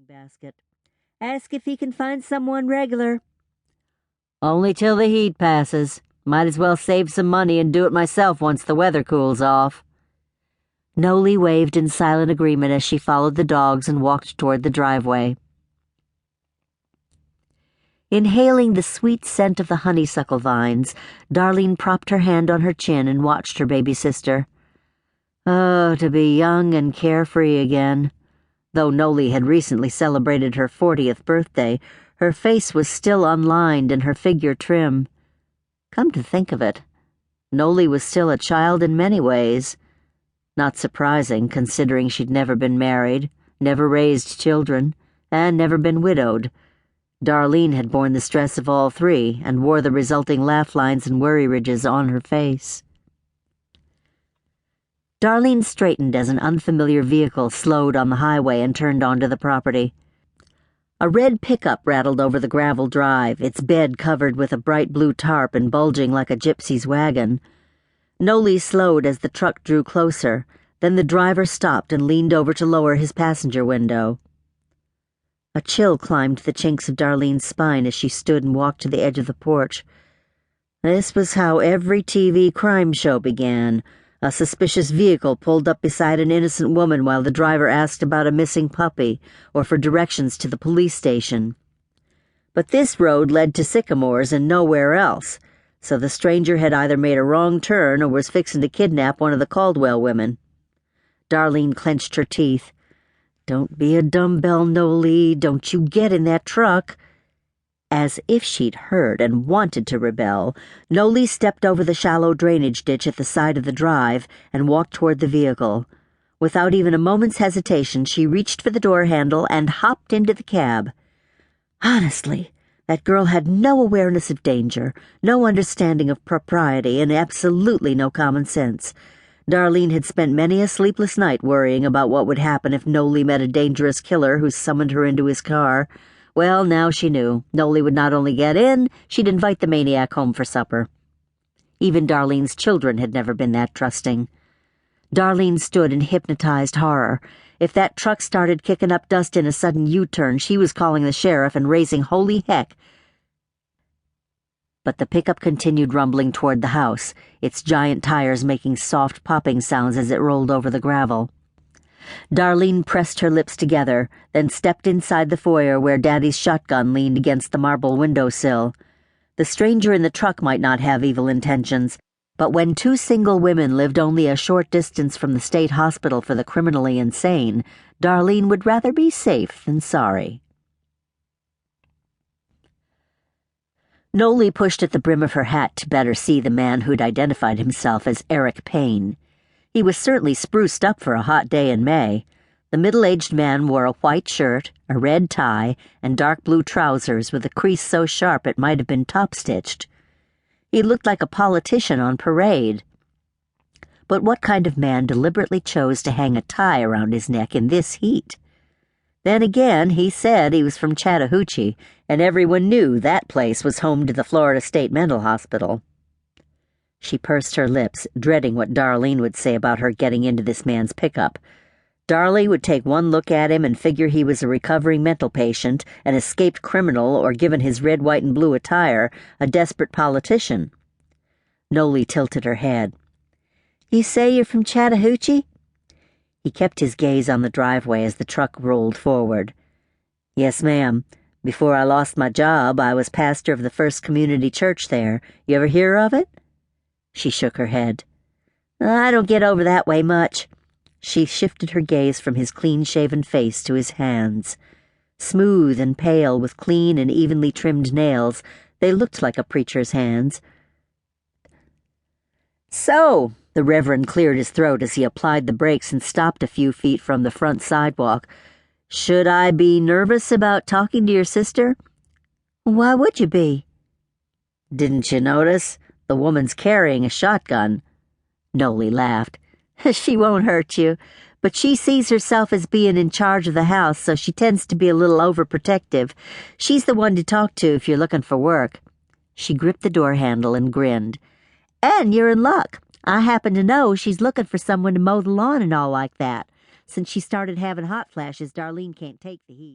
basket. Ask if he can find someone regular. Only till the heat passes. Might as well save some money and do it myself once the weather cools off. Nolie waved in silent agreement as she followed the dogs and walked toward the driveway. Inhaling the sweet scent of the honeysuckle vines, Darlene propped her hand on her chin and watched her baby sister. Oh, to be young and carefree again. Though Nolie had recently celebrated her 40th birthday, her face was still unlined and her figure trim. Come to think of it, Nolie was still a child in many ways. Not surprising, considering she'd never been married, never raised children, and never been widowed. Darlene had borne the stress of all three and wore the resulting laugh lines and worry ridges on her face. Darlene straightened as an unfamiliar vehicle slowed on the highway and turned onto the property. A red pickup rattled over the gravel drive, its bed covered with a bright blue tarp and bulging like a gypsy's wagon. Nolie slowed as the truck drew closer, then the driver stopped and leaned over to lower his passenger window. A chill climbed the chinks of Darlene's spine as she stood and walked to the edge of the porch. This was how every TV crime show began. A suspicious vehicle pulled up beside an innocent woman while the driver asked about a missing puppy or for directions to the police station. But this road led to Sycamores and nowhere else, so the stranger had either made a wrong turn or was fixing to kidnap one of the Caldwell women. Darlene clenched her teeth. Don't be a dumbbell, Nolie. Don't you get in that truck. As if she'd heard and wanted to rebel, Nolie stepped over the shallow drainage ditch at the side of the drive and walked toward the vehicle. Without even a moment's hesitation, she reached for the door handle and hopped into the cab. Honestly, that girl had no awareness of danger, no understanding of propriety, and absolutely no common sense. Darlene had spent many a sleepless night worrying about what would happen if Nolie met a dangerous killer who summoned her into his car. Well, now she knew. Nolie would not only get in, she'd invite the maniac home for supper. Even Darlene's children had never been that trusting. Darlene stood in hypnotized horror. If that truck started kicking up dust in a sudden U-turn, she was calling the sheriff and raising holy heck. But the pickup continued rumbling toward the house, its giant tires making soft popping sounds as it rolled over the gravel. Darlene pressed her lips together, then stepped inside the foyer where Daddy's shotgun leaned against the marble windowsill. The stranger in the truck might not have evil intentions, but when two single women lived only a short distance from the state hospital for the criminally insane, Darlene would rather be safe than sorry. Nolie pushed at the brim of her hat to better see the man who'd identified himself as Eric Payne. He was certainly spruced up for a hot day in May. The middle-aged man wore a white shirt, a red tie, and dark blue trousers with a crease so sharp it might have been top-stitched. He looked like a politician on parade. But what kind of man deliberately chose to hang a tie around his neck in this heat? Then again, he said he was from Chattahoochee, and everyone knew that place was home to the Florida State Mental Hospital. She pursed her lips, dreading what Darlene would say about her getting into this man's pickup. Darlie would take one look at him and figure he was a recovering mental patient, an escaped criminal, or, given his red, white, and blue attire, a desperate politician. Nolie tilted her head. You say you're from Chattahoochee? He kept his gaze on the driveway as the truck rolled forward. Yes, ma'am. Before I lost my job, I was pastor of the First Community Church there. You ever hear of it? She shook her head. I don't get over that way much. She shifted her gaze from his clean-shaven face to his hands. Smooth and pale, with clean and evenly trimmed nails, they looked like a preacher's hands. So, the Reverend cleared his throat as he applied the brakes and stopped a few feet from the front sidewalk. Should I be nervous about talking to your sister? Why would you be? Didn't you notice? The woman's carrying a shotgun. Nolie laughed. She won't hurt you, but she sees herself as being in charge of the house, so she tends to be a little overprotective. She's the one to talk to if you're looking for work. She gripped the door handle and grinned. And you're in luck. I happen to know she's looking for someone to mow the lawn and all like that. Since she started having hot flashes, Darlene can't take the heat.